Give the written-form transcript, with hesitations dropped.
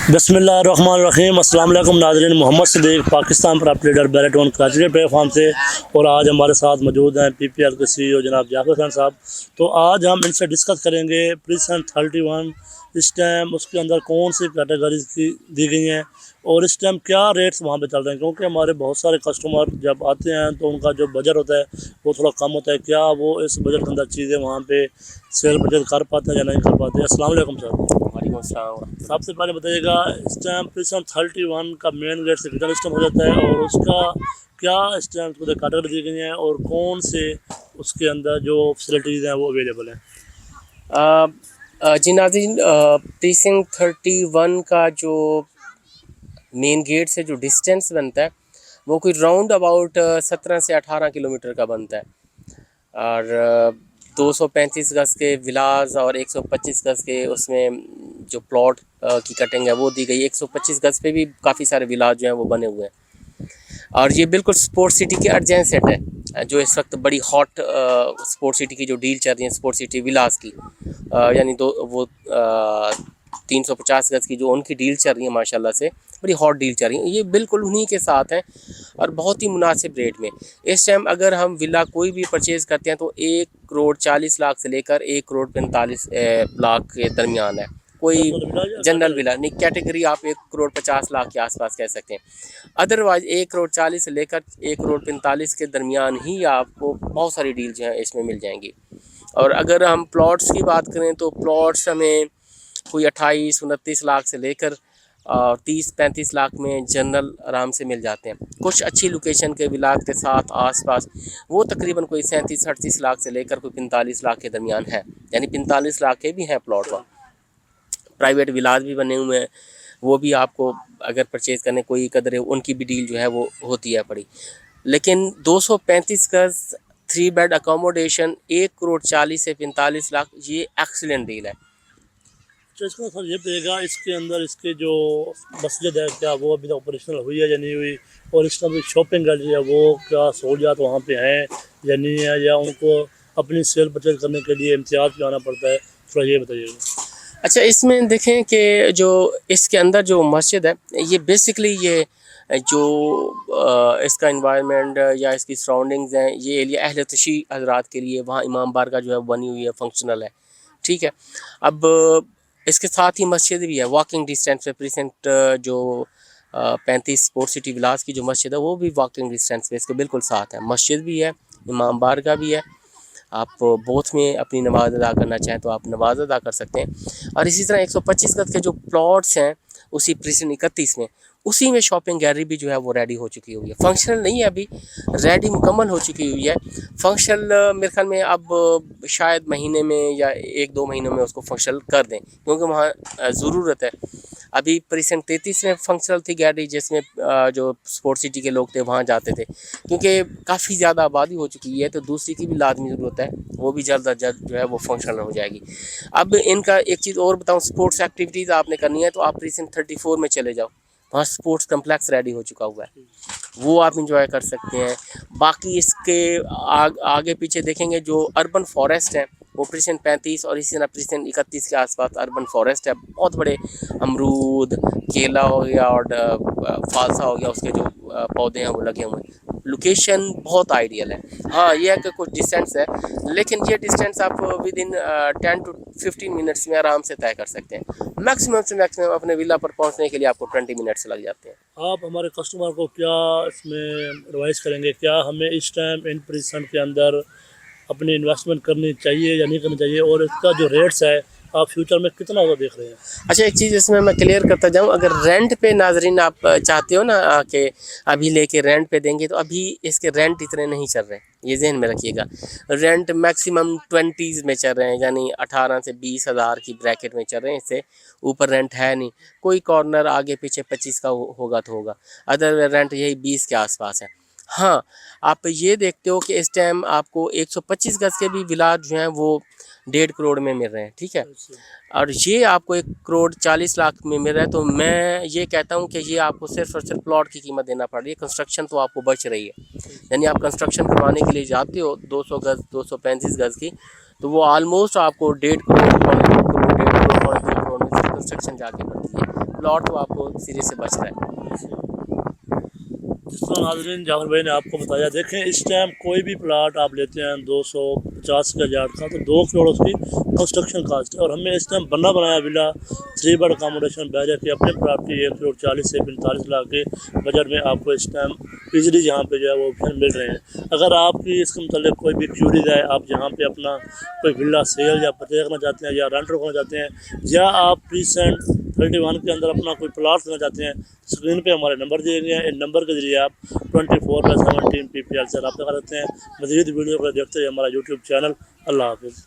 बिस्मिल्लाहिर्रहमानिर्रहीम। अस्सलाम वालेकुम नाज़रीन। मोहम्मद सिद्दीक पाकिस्तान प्रॉपर्टी लीडर बैरेटोन कराची के प्लेटफॉर्म से, और आज हमारे साथ मौजूद हैं पीपीएल के सीईओ जनाब जाकिर खान साहब। तो आज हम इनसे डिस्कस करेंगे प्रिसन 31 इस टाइम उसके अंदर कौन सी कैटेगरीज की दी गई हैं और इस टाइम क्या रेट्स वहाँ पे चल रहे हैं, क्योंकि हमारे बहुत सारे कस्टमर जब आते हैं तो उनका जो बजट होता है वो थोड़ा कम होता है। क्या वो इस बजट के अंदर चीज़ें वहाँ पे सेल बजट कर पाते हैं या नहीं कर पाते? अस्सलाम वालेकुम सर। वालेकुम अस्सलाम। सबसे पहले बताइएगा, इस टाइम प्रिसन 31 का मेन गेट से रिटर्न सिस्टम हो जाता है और उसका क्या इस टाइम को कैटेगरी दी गई है और कौन से उसके अंदर जो फैसिलिटीज़ हैं वो अवेलेबल हैं? जी नाज़रीन, प्रीसिंग 31 का जो मेन गेट से जो डिस्टेंस बनता है वो कोई राउंड अबाउट 17 से 18 किलोमीटर का बनता है, और 235 गज़ के विलास और 125 गज़ के उसमें जो प्लॉट की कटिंग है वो दी गई। 125 गज़ पे भी काफ़ी सारे विलास जो हैं वो बने हुए हैं, और ये बिल्कुल स्पोर्ट सिटी के एडजेंसेंट है। जो इस वक्त बड़ी हॉट स्पोर्ट सिटी की जो डील चल रही है, स्पोर्ट सिटी विलास की, यानी 350 गज़ की जो उनकी डील चल रही है, माशाल्लाह से बड़ी हॉट डील चल रही है। ये बिल्कुल उन्हीं के साथ हैं और बहुत ही मुनासिब रेट में। इस टाइम अगर हम विला कोई भी परचेज़ करते हैं तो 1 करोड़ 40 लाख से लेकर 1 करोड़ 45 लाख के दरमियान है। कोई जनरल विला नहीं, कैटेगरी आप 1 करोड़ 50 लाख के आसपास कह सकते हैं। अदरवाइज़ 1 करोड़ 40 से लेकर 1 करोड़ 45 के दरमियान ही आपको बहुत सारी डील जो हैं इसमें मिल जाएंगी। और अगर हम प्लॉट्स की बात करें तो प्लॉट्स हमें कोई 28-29 लाख से लेकर 30-35 लाख में जनरल आराम से मिल जाते हैं। कुछ अच्छी लोकेशन के विलायत के साथ आसपास वो तकरीबन कोई 37-38 लाख से लेकर कोई 45 लाख के दरमियान है, यानी 45 लाख के भी हैं प्लॉट। वहाँ प्राइवेट विलास भी बने हुए हैं, वो भी आपको अगर परचेज़ करने कोई कदर है उनकी भी डील जो है वो होती है बड़ी। लेकिन 235 गज़ 3 बेड अकोमोडेशन 1 करोड़ 40 से 45 लाख, ये एक्सीलेंट डील है। तो इसका सर ये बताइएगा, इसके अंदर इसके जो मस्जिद है क्या वो अभी तक ऑपरेशनल हुई है या नहीं हुई, और इस टाइम शॉपिंग गैलरी है वो क्या सहूलियात वहाँ पे हैं या नहीं है, या उनको अपनी सेल परचेज करने के लिए इम्तियाज़ पे आना पड़ता है? थोड़ा ये बताइएगा। अच्छा, इसमें देखें कि जो इसके अंदर जो मस्जिद है ये बेसिकली ये जो इसका इन्वायरमेंट या इसकी सराउंडिंग्स हैं, ये एरिया अहले तशी हज़रात के लिए वहाँ इमाम बारगाह जो है बनी हुई है, फंक्शनल है, ठीक है। अब इसके साथ ही मस्जिद भी है वॉकिंग डिस्टेंस पे। प्रीसेंट जो 35 स्पोर्ट सिटी विलास की जो मस्जिद है वो भी वॉकिंग डिस्टेंस पे इसके बिल्कुल साथ है। मस्जिद भी है, इमाम बारगाह भी है। आप बोथ में अपनी नमाज़ अदा करना चाहें तो आप नमाज़ अदा कर सकते हैं। और इसी तरह 125 गज़ के जो प्लॉट्स हैं उसी प्रीसिंट 31 में, उसी में शॉपिंग गैलरी भी जो है वो रेडी हो चुकी हुई है। फंक्शनल नहीं है अभी, रेडी मुकम्मल हो चुकी हुई है। फंक्शनल मेरे ख्याल में अब शायद महीने में या 1-2 महीनों में उसको फंक्शनल कर दें, क्योंकि वहाँ ज़रूरत है। अभी प्रीसिंट 33 में फंक्शनल थी गैलरी, जिसमें जो स्पोर्ट सिटी के लोग थे वहाँ जाते थे, क्योंकि काफ़ी ज़्यादा आबादी हो चुकी है तो दूसरी की भी लाजमी ज़रूरत है, वो भी जल्द अज जल्द जो है वो फंक्शनल हो जाएगी। अब इनका एक चीज़ और बताऊँ, स्पोर्ट्स एक्टिविटीज़ आपने करनी है तो आप प्रीसिंट 34 में चले जाओ, वहाँ स्पोर्ट्स कम्प्लेक्स रेडी हो चुका हुआ है, वो आप इंजॉय कर सकते हैं। बाकी इसके आगे पीछे देखेंगे जो अर्बन फॉरेस्ट है वो प्रीसिंट 35 और इसी तरह प्रीसिंट 31 के आसपास अर्बन फॉरेस्ट है। बहुत बड़े अमरूद, केला हो गया और फालसा हो गया, उसके जो पौधे हैं वो लगे हुए हैं। लोकेशन बहुत आइडियल है। हाँ, ये है कि कुछ डिस्टेंस है, लेकिन ये डिस्टेंस आप विद इन 10 to 15 मिनट्स में आराम से तय कर सकते हैं। मैक्सिमम से मैक्सिमम अपने विला पर पहुंचने के लिए आपको 20 मिनट्स लग जाते हैं। आप हमारे कस्टमर को क्या इसमें एडवाइस करेंगे, क्या हमें इस टाइम इन प्रिसन के अंदर अपनी इन्वेस्टमेंट करनी चाहिए या नहीं करनी चाहिए, और इसका जो रेट्स है आप फ्यूचर में कितना होगा देख रहे हैं? अच्छा, एक चीज़ इसमें मैं क्लियर करता जाऊं, अगर रेंट पे नाजरीन आप चाहते हो ना कि अभी लेके रेंट पे देंगे, तो अभी इसके रेंट इतने नहीं चल रहे, ये जहन में रखिएगा। रेंट मैक्सिमम 20s में चल रहे हैं, यानी 18 से 20 हज़ार की ब्रैकेट में चल रहे हैं, इससे ऊपर रेंट है नहीं। कोई कॉर्नर आगे पीछे 25 का होगा तो होगा, अदर रेंट यही 20 के आसपास है। हाँ, आप ये देखते हो कि इस टाइम आपको 125 गज़ के भी विला जो हैं वो 1.5 करोड़ में मिल रहे हैं, ठीक है, और ये आपको 1 करोड़ 40 लाख में मिल रहा है। तो मैं ये कहता हूँ कि ये आपको सिर्फ और सिर्फ प्लॉट की कीमत देना पड़ रही है, कंस्ट्रक्शन तो आपको बच रही है। यानी आप कंस्ट्रक्शन करवाने के लिए जाते हो 200 गज़ 235 गज़ की, तो वो ऑलमोस्ट आपको 1.5 करोड़ 1.5 करोड़ 1.5 करोड़ 2 करोड़ में कंस्ट्रक्शन जाके पड़ती है। प्लॉट तो आपको सिरे से बच रहा है। जिस तरह नाज़रीन जाफर भाई ने आपको बताया, देखें इस टाइम कोई भी प्लाट आप लेते हैं 250 के यार्ड का तो 2 करोड़ उसकी कंस्ट्रक्शन कास्ट है, और हमें इस टाइम बना बनाया विला 3 बेड अकामोडेशन बैरिया की अपने प्रॉपर्टी 1 करोड़ 40 से 45 लाख के बजट में आपको इस टाइम इजली यहाँ पे जो है वो ऑप्शन मिल रहे हैं। अगर आपकी इसके मतलब कोई भी क्यूरीज है, आप यहाँ पे अपना कोई विला सेल या परचेज करना चाहते हैं या रेंट करना चाहते हैं, या आप प्रीसेंट 31 के अंदर अपना कोई प्लाट करना चाहते हैं, स्क्रीन पे हमारे नंबर दिए गए हैं। इन नंबर के जरिए आप 24/7 टीम PPL से रब्ता कर सकते हैं। मज़ीद वीडियो को देखते हैं हमारा यूट्यूब चैनल। अल्लाह हाफिज़।